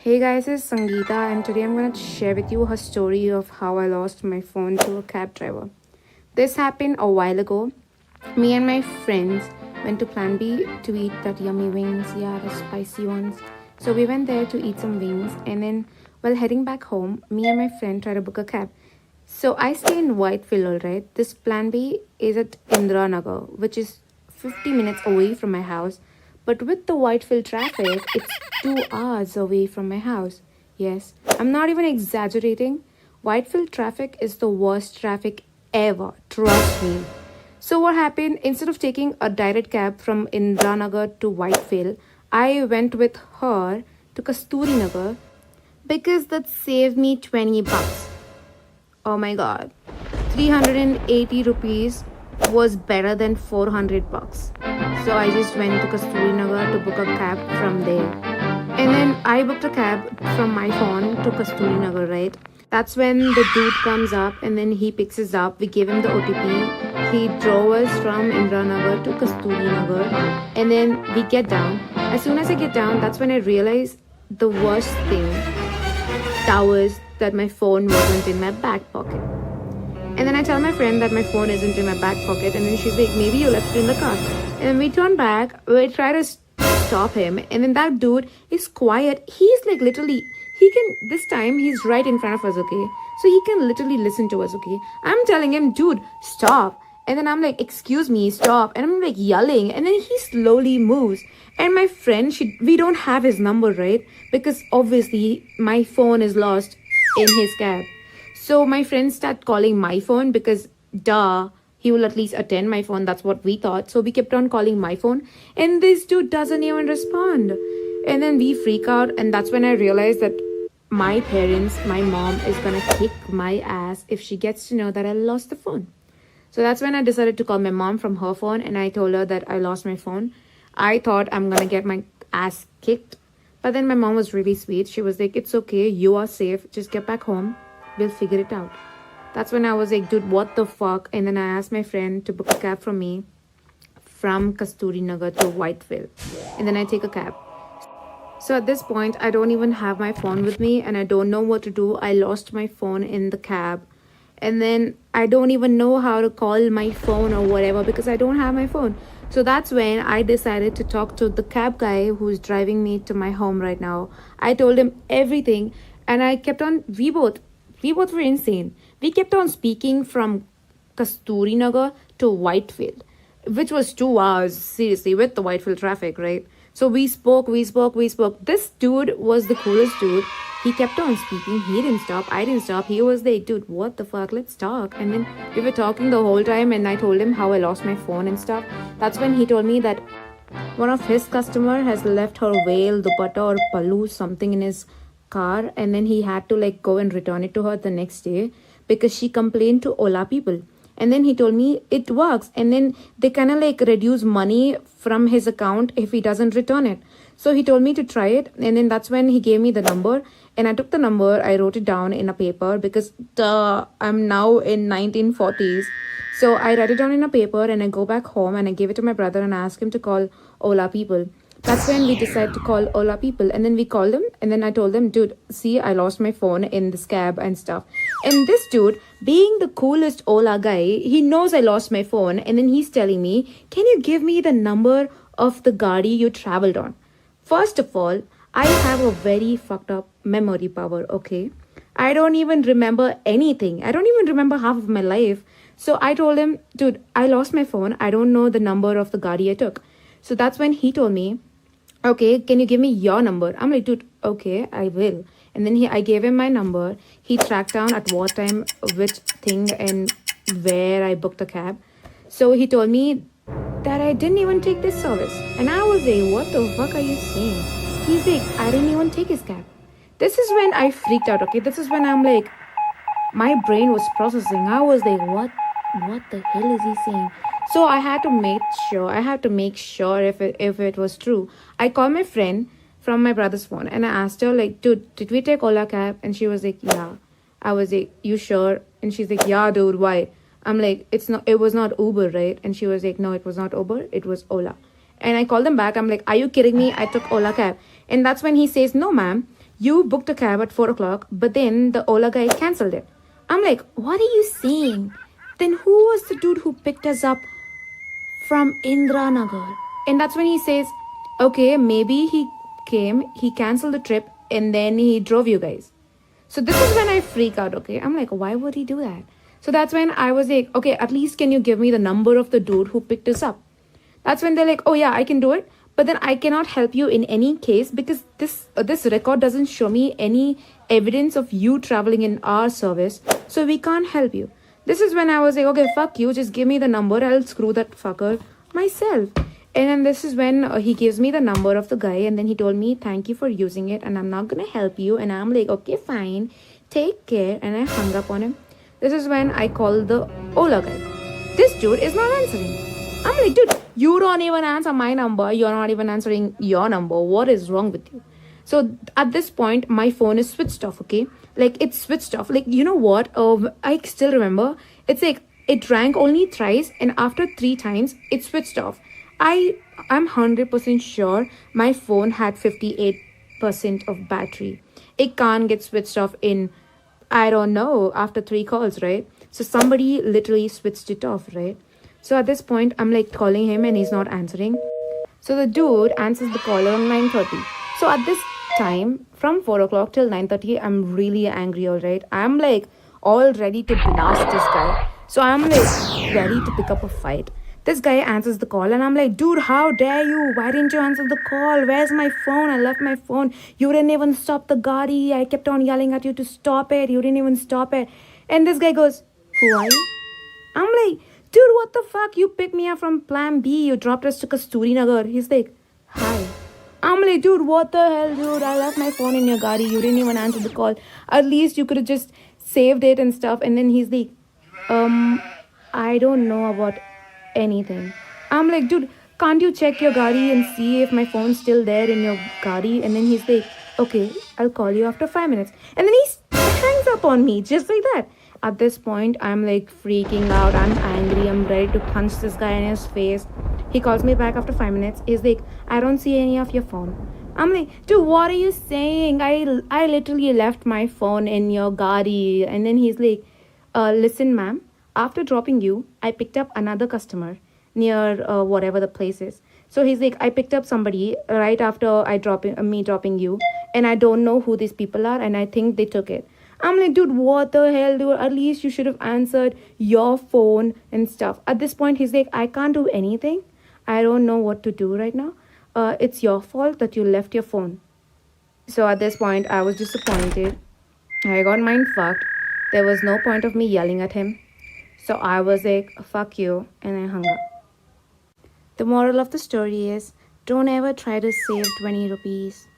Hey guys, it's Sangeeta, and today I'm going to share with you a story of how I lost my phone to a cab driver. This happened a while ago. Me and my friends went to Plan B to eat that yummy wings, yeah, the spicy ones. So we went there to eat some wings, and then while heading back home, me and my friend tried to book a cab. So I stay in Whitefield, alright. This Plan B is at Indranagar, which is 50 minutes away from my house. But with the Whitefield traffic, it's 2 hours away from my house. Yes, I'm not even exaggerating. Whitefield traffic is the worst traffic ever. Trust me. So what happened? Instead of taking a direct cab from Indranagar to Whitefield, I went with her to Kasturi Nagar because that saved me 20 bucks. Oh my god. 380 rupees was better than 400 bucks. So I just went to Kasturi Nagar to book a cab from there. And then I booked a cab from my phone to Kasturi Nagar, right? That's when the dude comes up and then he picks us up. We gave him the OTP. He drove us from Indra Nagar to Kasturi Nagar. And then we get down. As soon as I get down, that's when I realized the worst thing. That was that my phone wasn't in my back pocket. And then I tell my friend that my phone isn't in my back pocket, and then she's like, maybe you left it in the car. And then we turn back, we try to stop him, and then that dude is quiet. He's like literally, he can, this time he's right in front of us, okay? So he can literally listen to us, okay? I'm telling him, dude, stop. And then I'm like, excuse me, stop. And I'm like yelling, and then he slowly moves. And my friend, we don't have his number, right? Because obviously my phone is lost in his cab. So my friends start calling my phone because duh, he will at least attend my phone. That's what we thought. So we kept on calling my phone, and this dude doesn't even respond. And then we freak out, and that's when I realized that my parents, my mom is gonna kick my ass if she gets to know that I lost the phone. So that's when I decided to call my mom from her phone, and I told her that I lost my phone. I thought I'm gonna get my ass kicked. But then my mom was really sweet. She was like, it's okay, you are safe, just get back home. We'll figure it out. That's when I was like, dude, what the fuck? And then I asked my friend to book a cab for me from Kasturi Nagar to Whitefield. And then I take a cab. So at this point, I don't even have my phone with me and I don't know what to do. I lost my phone in the cab. And then I don't even know how to call my phone or whatever because I don't have my phone. So that's when I decided to talk to the cab guy who's driving me to my home right now. I told him everything and I kept on, we both were insane. We kept on speaking from Kasturi Nagar to Whitefield, which was 2 hours, seriously, with the Whitefield traffic, right? So we spoke. This dude was the coolest dude. He kept on speaking. He didn't stop. I didn't stop. He was like, dude, what the fuck? Let's talk. And then we were talking the whole time, and I told him how I lost my phone and stuff. That's when he told me that one of his customer has left her veil, dupatta or pallu, something in his car, and then he had to like go and return it to her the next day because she complained to Ola people. And then he told me it works, and then they kind of like reduce money from his account if he doesn't return it. So he told me to try it, and then that's when he gave me the number, and I took the number, I wrote it down in a paper because I'm now in 1940s. So I write it down in a paper and I go back home and I give it to my brother and I ask him to call Ola people. That's when we decided to call Ola people, and then we called them, and then I told them, dude, see, I lost my phone in this cab and stuff. And this dude, being the coolest Ola guy, he knows I lost my phone, and then he's telling me, can you give me the number of the Gadi you traveled on? First of all, I have a very fucked up memory power, okay? I don't even remember anything. I don't even remember half of my life. So I told him, dude, I lost my phone. I don't know the number of the Gadi I took. So that's when he told me, okay, can you give me your number? I'm like, dude, okay, I will. And then I gave him my number. He tracked down at what time, which thing, and where I booked the cab. So he told me that I didn't even take this service. And I was like, what the fuck are you saying? He's like, I didn't even take his cab. This is when I freaked out, okay? This is when I'm like, my brain was processing. I was like, what the hell is he saying? So I had to make sure if it was true. I called my friend from my brother's phone and I asked her, like, dude, did we take Ola cab? And she was like, yeah. I was like, you sure? And she's like, yeah, dude, why? I'm like, it was not Uber, right? And she was like, no, it was not Uber, it was Ola. And I called them back. I'm like, are you kidding me? I took Ola cab. And that's when he says, no, ma'am, you booked a cab at 4 o'clock, but then the Ola guy cancelled it. I'm like, what are you saying? Then who was the dude who picked us up from Indranagar? And that's when he says, okay, maybe he came, he cancelled the trip, and then he drove you guys. So this is when I freak out, okay? I'm like, why would he do that? So that's when I was like, okay, at least can you give me the number of the dude who picked us up? That's when they're like, oh yeah, I can do it. But then I cannot help you in any case because this record doesn't show me any evidence of you traveling in our service. So we can't help you. This is when I was like, okay, fuck you. Just give me the number. I'll screw that fucker myself. And then this is when he gives me the number of the guy. And then he told me, thank you for using it. And I'm not going to help you. And I'm like, okay, fine. Take care. And I hung up on him. This is when I called the Ola guy. This dude is not answering. I'm like, dude, you don't even answer my number. You're not even answering your number. What is wrong with you? So at this point, my phone is switched off, okay? Like, it's switched off. Like, you know what? I still remember. It's like, it rang only thrice. And after 3 times, it switched off. I'm 100% sure my phone had 58% of battery. It can't get switched off in, I don't know, after 3 calls, right? So somebody literally switched it off, right? So at this point, I'm like calling him and he's not answering. So the dude answers the call around 9:30. So at this time, from 4 o'clock till 9:30, I'm really angry, alright? I'm like all ready to blast this guy. So I'm like ready to pick up a fight. This guy answers the call and I'm like, dude, how dare you? Why didn't you answer the call? Where's my phone? I left my phone. You didn't even stop the gadi. I kept on yelling at you to stop it. You didn't even stop it. And this guy goes, who are you? I'm like, dude, what the fuck? You picked me up from Plan B. You dropped us to Kasturi Nagar. He's like, hi. I'm like, dude, what the hell, dude? I left my phone in your gadi. You didn't even answer the call. At least you could have just saved it and stuff. And then he's like, I don't know about anything. I'm like, dude, can't you check your gadi and see if my phone's still there in your gadi? And then he's like, okay, I'll call you after 5 minutes. And then he hangs up on me just like that. At this point, I'm like freaking out. I'm angry. I'm ready to punch this guy in his face. He calls me back after 5 minutes. He's like, I don't see any of your phone. I'm like, dude, what are you saying? I literally left my phone in your gadi. And then he's like, listen, ma'am, after dropping you, I picked up another customer near whatever the place is. So he's like, I picked up somebody right after me dropping you. And I don't know who these people are. And I think they took it. I'm like, dude, what the hell, dude? At least you should have answered your phone and stuff. At this point, he's like, I can't do anything. I don't know what to do right now. It's your fault that you left your phone. So at this point, I was disappointed. I got mind fucked. There was no point of me yelling at him. So I was like, fuck you. And I hung up. The moral of the story is, don't ever try to save 20 rupees.